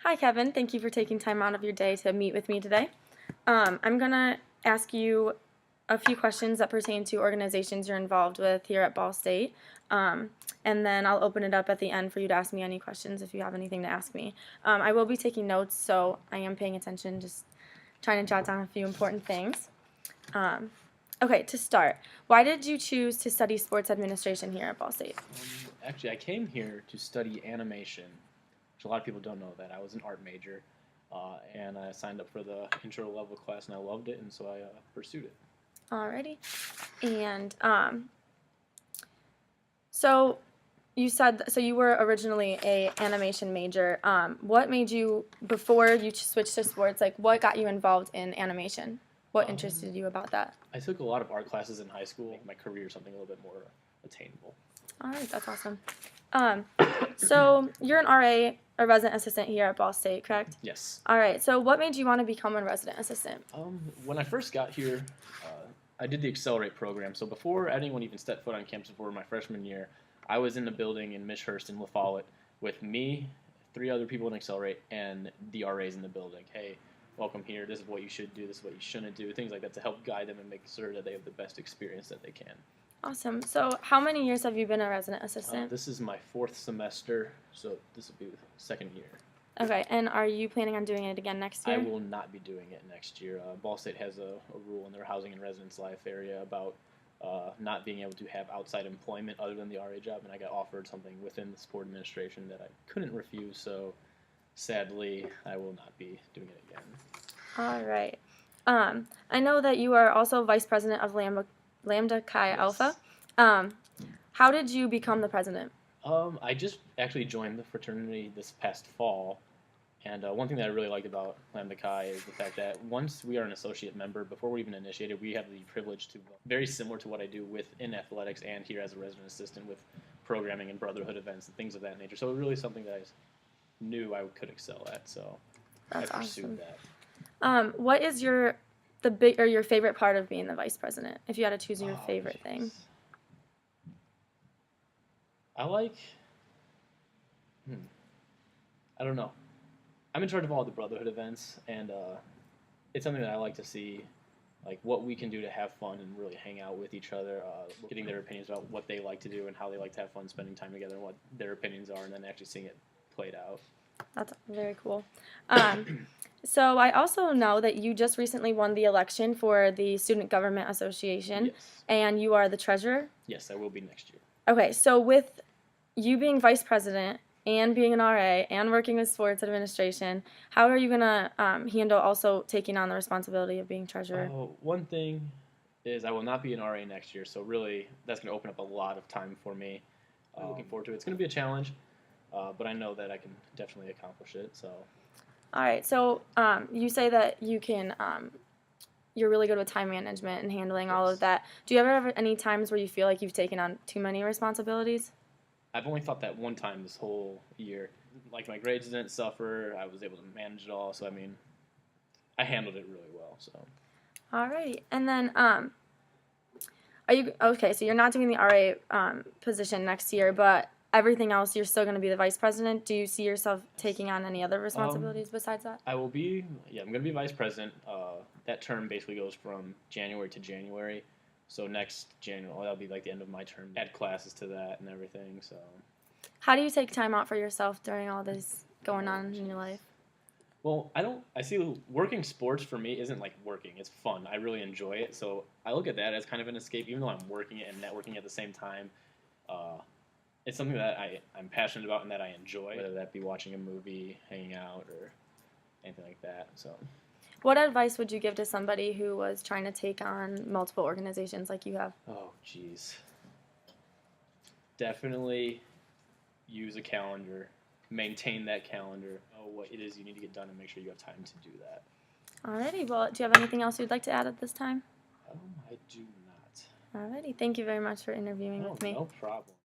Hi, Kevin. Thank you for taking time out of your day to meet with me today. I'm going to ask you a few questions that pertain to organizations you're involved with here at Ball State. And then I'll open it up at the end for you to ask me any questions if you have anything to ask me. I will be taking notes, so I am paying attention, just trying to jot down a few important things. Okay, to start, why did you choose to study sports administration here at Ball State? Actually, I came here to study animation, which a lot of people don't know that. I was an art major, and I signed up for the intro level class, and I loved it, and so I pursued it. Alrighty. And so you said so you were originally a animation major. What made you, before you switched to sports, like what got you involved in animation? What interested you about that? I took a lot of art classes in high school, make my career something a little bit more attainable. All right, that's awesome. So you're an RA, a resident assistant here at Ball State, correct? Yes. All right, so what made you want to become a resident assistant? When I first got here, I did the Accelerate program. So before anyone even stepped foot on campus before my freshman year, I was in the building in Mishurst and La Follette with me, 3 other people in Accelerate, and the RAs in the building. Hey, welcome here. This is what you should do. This is what you shouldn't do. Things like that to help guide them and make sure that they have the best experience that they can. Awesome. So how many years have you been a resident assistant? This is my 4th semester, so this will be the 2nd year. Okay, and are you planning on doing it again next year? I will not be doing it next year. Ball State has a rule in their housing and residence life area about not being able to have outside employment other than the RA job, and I got offered something within the sport administration that I couldn't refuse, so sadly I will not be doing it again. All right. I know that you are also vice president of Lambda Chi Yes. Alpha. How did you become the president? I just actually joined the fraternity this past fall, and one thing that I really liked about Lambda Chi is the fact that once we are an associate member, before we're even initiated, we have the privilege to vote. Very similar to what I do within athletics and here as a resident assistant with programming and brotherhood events and things of that nature. So it really is something that I knew I could excel at, so That's I pursued awesome. that. What is your favorite part of being the vice president? If you had to choose your favorite thing. I like. I don't know. I'm in charge of all the brotherhood events, and it's something that I like to see, like what we can do to have fun and really hang out with each other, getting their opinions about what they like to do and how they like to have fun spending time together and what their opinions are, and then actually seeing it played out. That's very cool. So I also know that you just recently won the election for the Student Government Association, Yes. and you are the treasurer. Yes, I will be next year. Okay, so with you being vice president and being an RA and working with sports administration, how are you going to handle also taking on the responsibility of being treasurer? One thing is I will not be an RA next year, so really that's going to open up a lot of time for me. I'm looking forward to it. It's going to be a challenge, but I know that I can definitely accomplish it. So. All right, so you say that you can, you're really good with time management and handling all of that. Do you ever have any times where you feel like you've taken on too many responsibilities? I've only thought that one time this whole year. Like my grades didn't suffer. I was able to manage it all. So I mean, I handled it really well. So. All right, and then are you okay? So you're not doing the RA position next year, but everything else you're still going to be the vice president. Do you see yourself taking on any other responsibilities besides that? I will be. Yeah, I'm going to be vice president. That term basically goes from January to January. So next January, that'll be like the end of my term. Add classes to that and everything. So. How do you take time out for yourself during all this going on in your life? Well, I see working sports for me isn't like working. It's fun. I really enjoy it. So I look at that as kind of an escape, even though I'm working it and networking at the same time. It's something that I'm passionate about and that I enjoy, whether that be watching a movie, hanging out, or anything like that. So. What advice would you give to somebody who was trying to take on multiple organizations like you have? Oh, geez. Definitely use a calendar. Maintain that calendar. Know what it is you need to get done and make sure you have time to do that. Alrighty. Well, do you have anything else you'd like to add at this time? I do not. Alrighty. Thank you very much for interviewing with me. No problem.